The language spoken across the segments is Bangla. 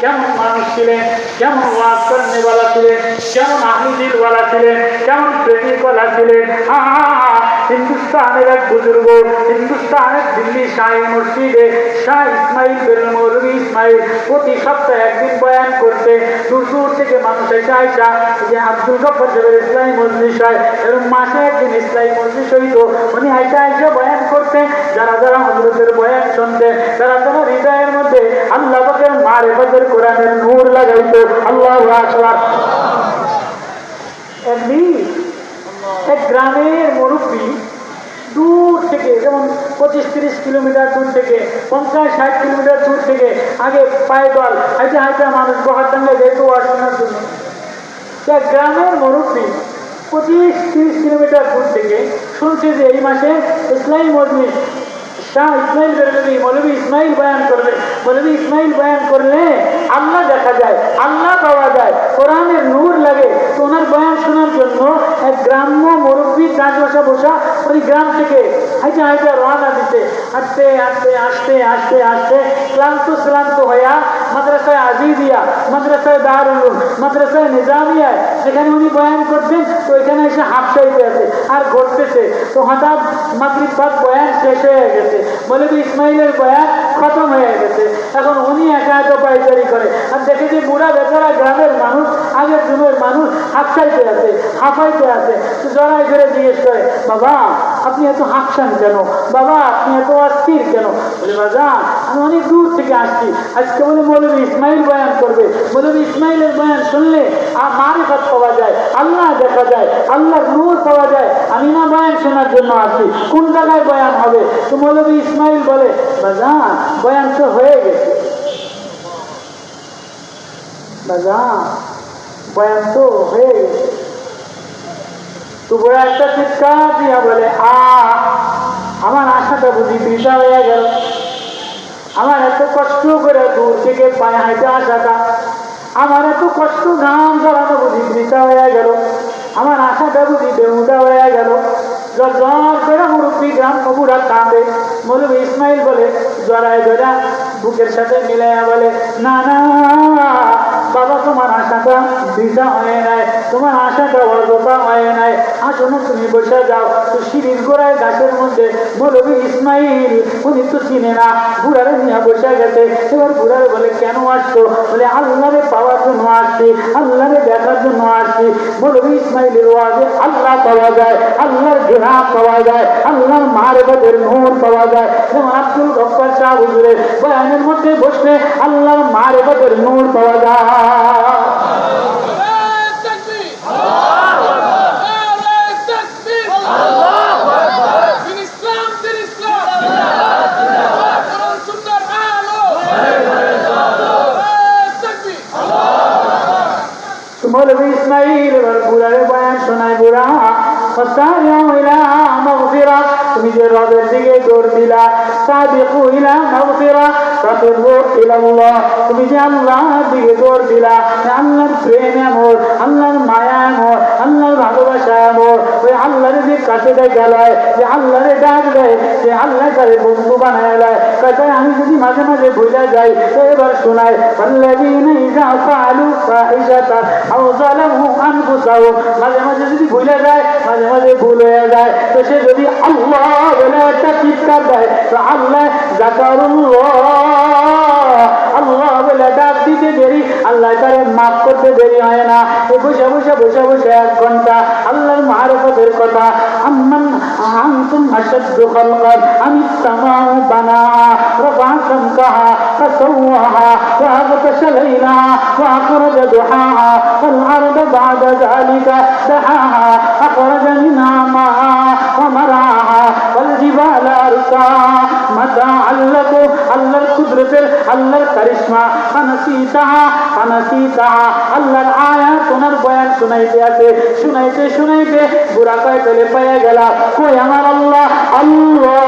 কেমন মানুষ ছিলেন, কেমন ওয়াজ করনেওয়ালা ছিলেন, কেমন আহলি দিলওয়ালা ছিলেন, কেমন প্রেমিকওয়ালা ছিলেন। হিন্দুস্তানের এক বুজুর্গ, হিন্দুস্তানের দিল্লি শাহী মসজিদে শাহ ইসমাইল বের মৌলভী ইসমাইল প্রতি সপ্তাহে একদিন বয়ান করতে দূর দূর থেকে মানুষ এসে আইসা যে আব্দুল গফর সাহেবের ইসলামী মজলিস হয় এবং মাসে একদিন ইসলামী মজলিস হইত, উনি আইসা আইসা বয়ান করতে যারা যারা হযরতের বয়ান শুনতে তারা তারা হৃদয়ের মধ্যে আল্লাহ পাকের মারিফতের কোরআনের নূর লাগাইতো। আল্লাহু আকবার। একদিন এক গ্রামের মুরব্বী দূর থেকে, যেমন 25-30 কিলোমিটার দূর থেকে, 50-60 কিলোমিটার দূর থেকে আগে পায়ে দল হাইতে হাইতে মানুষ বহারডাঙ্গায় যেত ওয়াজ শোনার জন্য। এক গ্রামের মুরব্বী 25-30 কিলোমিটার দূর থেকে শুনছে যে এই মাসে ইসলামী মজলিস শাহ ইসমাইল বেরলভী মৌলভী ইসমাইল বয়ান করবে। মৌলভী ইসমাইল বয়ান করলে আল্লাহ দেখা যায়, আল্লাহ পাওয়া যায়, কোরআনের নূর লাগে। তো ওনার বয়ান শোনার জন্য এক গ্রাম্য মুরব্বী কাজ বসা বসা ওই গ্রাম থেকে হাইটে হাইটে রওনা দিতে, হাঁটতে হাঁটতে আসতে আসতে আসতে ক্লান্ত হইয়া মাদ্রাসায় আজিজিয়া, মাদ্রাসায় দারুল উলুম, মাদ্রাসায় নিজামিয়ায় যেখানে উনি বয়ান করতেন, তো এখানে এসে হাফসাইতে আছে আর ঘটতেছে। তো হঠাৎ মাগরিব বাদ বয়ান শেষ হয়ে গেছে, মৌলভী ইসমাইলের বয়ান খতম হয়ে গেছে। এখন উনি একা একা পাইচারি করে আর দেখে যে বুড়া বেচারা গ্রামের মানুষ, আগের যুগের মানুষ হাফসাইতে আছে, হাফাইতে আছে। তো জড়াই করে জিজ্ঞেস করে, বাবা আপনি এত হাফসান কেন, বাবা আপনি এত অস্থির কেন? বলে বাজান আমি অনেক দূর থেকে আসছি, আজকে বলে মৌলভী ইসমাইল বয়ান করবে। মৌলভী ইসমাইলের বয়ান শুনলে মারিফত পাওয়া যায়, আল্লাহ দেখা যায়, আল্লাহর নূর পাওয়া যায়। আমি না বয়ান শোনার জন্য আসছি, কোন জায়গায় বয়ান হবে? তো মৌলভী ইসমাইল বলে, বাজান বয়ান তো হয়ে গেছে, বাজান বয়ান তো হয়ে গেছে। তো বড় একটা চিৎকার দিয়া বলে, আমার আশাটা বুঝি বৃথা হয়ে গেল, আমার এত কষ্ট করে দূর থেকে পায়ে হাইতে আসাটা, আমার এত কষ্ট নাম জ্বালানো বুঝি বৃথা হয়ে গেল, আমার আশাটা বুঝি বেহুদা হয়ে গেল। জ্বর করে মুরব্বী গ্রাম কবুরা কাঁদে। মৌলভী ইসমাইল বলে জড়ায় জড়া বুকের সাথে মিলাইয়া বলে, না না বাবা তোমার আশাটা বৃথা হয়ে নাই, তোমার আশাটা অযথা হয়ে নাই। আসলে তুমি বসে যাও। তো সিঁড়ির গোড়ায় গাছের মধ্যে মৌলভী ইসমাইল, উনি তো চিনে না, বুড়ারে নিয়ে বসে গেছে। এবার বুড়ারে বলে, কেন আসছো? বলে আল্লাহরে পাওয়ার জন্য আসছি, আল্লাহরে দেখার জন্য আসছি। মৌলভী ইসমাইলের ওয়াজে আল্লাহ পাওয়া যায়, আল্লাহর ঘেরাব পাওয়া যায়, আল্লাহর মারিফতের নূর পাওয়া যায়। যেমন আব্দুল গফফার শাহ হুজুরের বয়ানের মধ্যে বসলে আল্লাহর মারিফতের নূর পাওয়া যায়। মৌলভী ইসমাইল এবার বুড়ারে বয়ান শোনায়, বুড়া তুমি যে রবের দিকে দৌড় দিলা, তুমি যে আল্লাহর দিকে দৌড় দিলা, আল্লাহর প্রেম এমন, আল্লাহর মায়া এমন, আল্লাহর ভালোবাসা এমন, ওই আল্লাহর যে কাছে গেলায়, যে আল্লাহরে ডাক দেয়, যে আল্লাহ তারে বন্ধু বানায় দেয়। তাই আমি যদি মাঝে মাঝে ভুলে যাই, তো এবার শোনায়, মাঝে মাঝে যদি ভুলে যায়, মাঝে মাঝে ভুল হয়ে যায়, তো সে যদি আল্লাহ বলে একটা চিৎকার দেয়, তো আল্লাহ আল্লাহ বলে ডাক দিতে দেরি, আল্লাহ তারে মাফ করতে দেরি হয় না। বসে বসে বসে বসে 1 ঘন্টা আল্লাহর মারিফতের কথা। আম্মান আনতুম আশাদ্দু খালকান আমিস সামাউ বানাহা রাফা সামকাহা ফাসাওয়াহা ওয়া আগতাশা লাইলাহা ওয়া আখরাজা দুহাহা ওয়াল আরদা বা'দা যালিকা দাহাহা আখরাজা মিনহা মা'আহা ওয়া মারআহা ওয়াল জিবালা আরসাহা মাতা'আন লাকুম। আল্লাহর কুদরতের, আল্লাহর কারিশমা, ফানাসিতাহা আল্লাহর আয়াত ওনার বয়ান শুনাইতে আছে। শুনাইতে শুনাইতে বুড়া কয় চলে পাইয়া গেলা, কই আমার আল্লাহ, আল্লাহ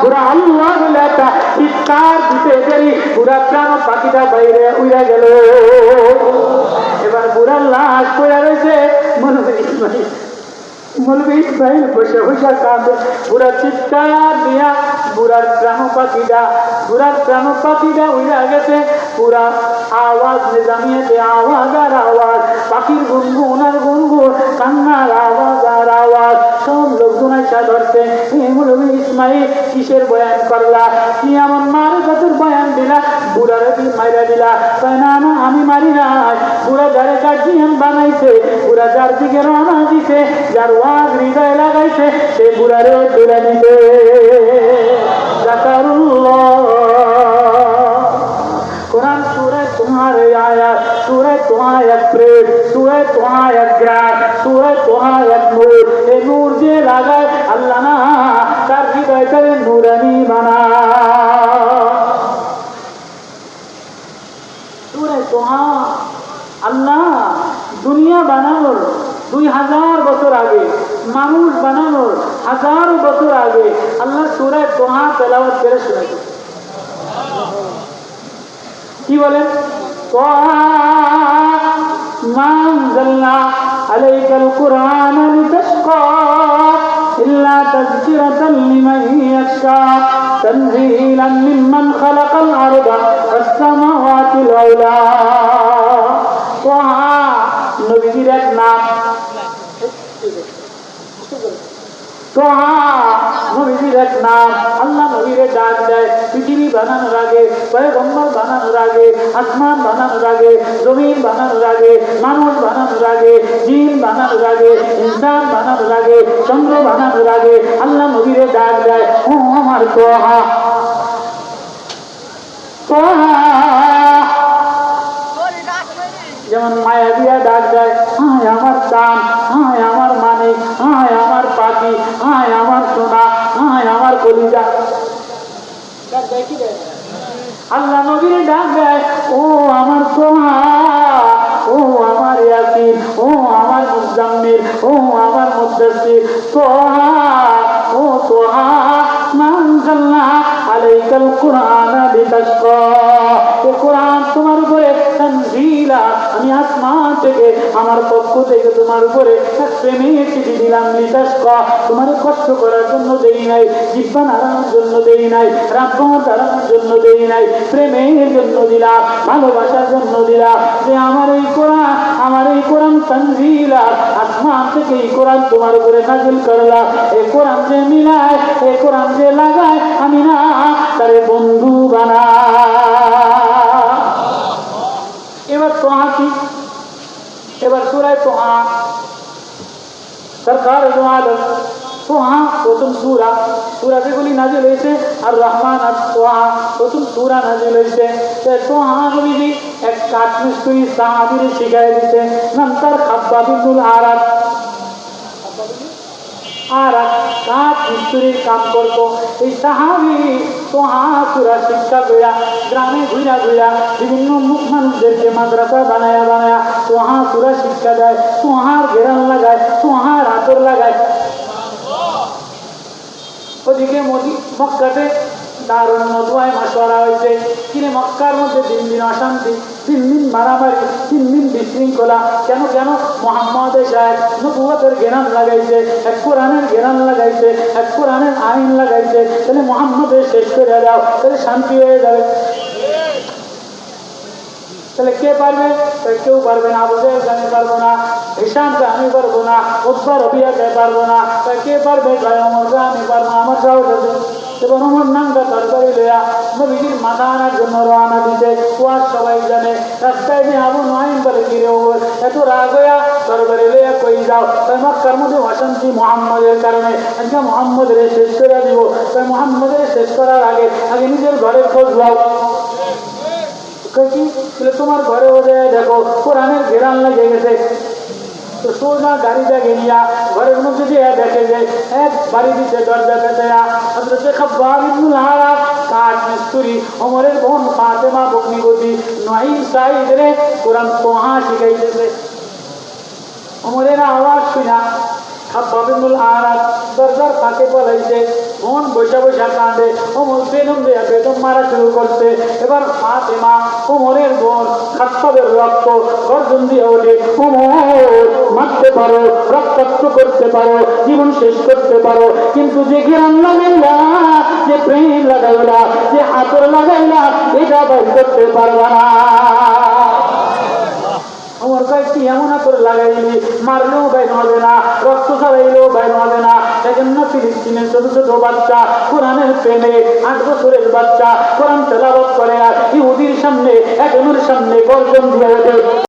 বুড়া আল্লাহ বলে একটা চিৎকার দিতে দেরি, বুড়া প্রাণ পাখিটা বাইরে উড়ে গেল। এবার বুড়ার লাশ পড়ে রয়েছে। মৌলভী ইসমাইল বসে বসে কাঁদে। বুড়া চিৎকার দিয়া বুড়ার প্রাণ পাখিটা উড়ে গেছে। পুরা আওয়াজ নিজামিয়াতে আওয়াজ আর আওয়াজ, পাখির গুনগুন আর গুনগুন, কান্নার আওয়াজ আর আওয়াজ। সব লোকজন আইসা ধরছে, মৌলভী ইসমাইল কিসের বয়ান করলা, কি আমার মার কাছের বয়ান দিলা, বুড়ারে কি মাইরা দিলা? না না, আমি মারি নাই। বুড়া যারে গার্জিয়ান বানাইছে, বুড়া যার দিকে রওনা দিছে, যার ওয়াজ হৃদয় লাগাইছে, সে বুড়ারে তুলে দিতে। কোরআন সূরা তোমারে আয়াত, সূরা তোমার এক প্রেম, সূরা তোমার এক গ্রাম, সূরা তোমার এক নূর। এই নূর যে লাগায় আল্লাহ না, তার হৃদয়টারে নূরানি বানায়। সূরা তোহা, আল্লাহ দুনিয়া বানানোর 2000 বছর আগে, মানুষ বানানোর 1000 বছর আগে আল্লাহ সূরা তোহা তেলাওয়াত করে শোনায়। কি বলেন? মা আনজালনা আলাইকাল কুরআনা লিতাশকা ইল্লা তাযকিরাতাল লিমান ইয়াখশা তানযীলাম মিম্মান খালাকাল আরদা ওয়াস সামাওয়াতিল আলা। নবীর এক নাম নবীর এক নাম। আল্লাহ নবীরে ডাক দেয় পৃথিবী বানানোর আগে, পয়গম্বর বানানোর আগে, আসমান বানানোর আগে, জমিন বানানোর আগে, মানুষ বানানোর আগে, জিন বানানোর আগে, ইনসান বানানোর আগে, চন্দ্র বানানোর আগে আল্লাহ নবীরে ডাক দেয়, ও আমার তোহা। যেমন মায়া দিয়া ডাক দেয়, হায় আমার দান, হায় আমার মানিক, হায় আমার পাখি, হায় আমার সোনা, হায় আমার কলিজা। আল্লাহ নবীর ডাক দেয়, ও আমার তোহা, ও আমার ইয়াসিন, ও আমার মুজাম্মিল, ও আমার মুদ্দাসসির। তোহা, ও তোহা, মা আনজালনা আলাইকাল কুরআনা লিতাশকা। এই কোরআন তোমার উপরে তানজিলা, আমি আসমান থেকে আমার পক্ষ থেকে তোমার উপরে এক প্রেমের চিঠি দিলাম। লিতাশকা, তোমার কষ্ট করার জন্য দেই নাই, জিহ্বা নাড়ানোর জন্য দেই নাই, রাব্বত নাড়ানোর জন্য দেই নাই, প্রেমের জন্য দিলাম, ভালোবাসার জন্য দিলাম। যে আমার এই কোরআন তানজিলা, আসমান থেকে এই কোরআন তোমার উপরে নাযিল করলাম। এই কোরআন যে মিলায়, এই কোরআন যে লাগায়, আমি না তারে বন্ধু বানা। এবার তোহা কি? এবার সূরা তোহা, সরকার দো আলম তোহা প্রথম সূরা যেগুলি নাযিল হয়েছে, আর রহমান আর তোহা প্রথম সূরা নাযিল হয়েছে। তোহা নবীজি এক কাঠমিস্ত্রি সাহাবীরে শিখাই দিতে, নাম তার খাব্বাব ইবনুল আরাত। আর কাঠ মিস্ত্রির কাম করতো এই সাহাবী। তোহা সূরা শিক্ষা কইরা গ্রামে ঘুরা ঘুরা বিভিন্ন মানুষদেরকে মাদ্রাসা বানায়া বানায়া তোহা সূরা শিক্ষা দেয়, তোহার ঘেরান লাগায়, তোহার আতর লাগায়। ওদিকে মক্কাতে দারুণ নদুয়ায় মাসওয়ারা হয়েছে, কিনে মক্কার মধ্যে দিন দিন অশান্তি, দিন দিন মারামারি, দিন দিন বিশৃঙ্খলা। কেন কেন? মুহাম্মদ সাহেব নবুয়তের জ্ঞান লাগাইছে, এক কোরআনের জ্ঞান লাগাইছে, এক কোরআনের আইন লাগাইছে। তাহলে মুহাম্মদের শেষ করে দাও, তাহলে শান্তি হয়ে যাবে। তাহলে কে পারবে? কেউ পারবে না। আবু জাহেল আমি পারবো না, হিশামকে আমি পারবো না, উতবা রবিয়াকে পারবো না। কে পারবে? ওমরকে আমি পারবো না, আমার সাহস আছে। এবার ওমর নামটা তরবারি লইয়া নবীজির মাথা আনার জন্য রওনা দিতে। ওয়াজ সবাই জানে, রাস্তায় যে আবু নুআইম বলে, কি রে ওমর এত রাগ হইয়া তরবারি লইয়া কই যাও? তাই মক্কার মধ্যে অশান্তি মুহাম্মদের কারণে, আজকে মুহাম্মদের শেষ করে দিব। তাই মুহাম্মদের শেষ করার আগে নিজের ঘরের খোঁজ লাও। তোমার ঘরে ওদের দেখো কোরআনের ঘেরান লেগে গেছে। তো সোজা গাড়িটা গেলিয়া ঘরের মধ্যে দিয়ে দেখে যে এক বাড়ি দিতে দরজা পেতেয়া হযরত খাব্বাব ইবনুল আরাত কাঠ মিস্ত্রি ওমরের বোন ফাতেমা বগ্নিবতী নুআইম সাইদরে কোরআন তোহা শিখাইতেছে। ওমরের আওয়াজ শুনা খাব্বাব ইবনুল আরাত দরজার ফাঁকে বলাইছে, মন বৈশা বৈশা কাঁদে। ওমর বেদম দেয়া বেদম মারা শুরু করছে। এবার ফাতেমা ওমরের বোন খাত্তাবের রক্ত গর্জন দিয়ে ওঠে, ওমর মারতে পারো, রক্তাক্ত করতে পারো, জীবন শেষ করতে পারো, কিন্তু যে ঘেরান লাগাইলা, যে প্রেম লাগাইলা, যে আতর লাগাইলা, এটা বাইর করতে পারবা না। আমার ভাই কি এমন আতর লাগাইলি, মারলেও বাইর হবে না, রক্ত ছাড়াইলেও বাইর হবে না। সেজন্য ফিলিস্তিনের ছোট ছোট বাচ্চা কোরআনের প্রেমে 8 বছরের বাচ্চা কোরআন তেলাওয়াত করে আর ইহুদির সামনে, এজনের সামনে গর্জন দিয়ে ওঠে।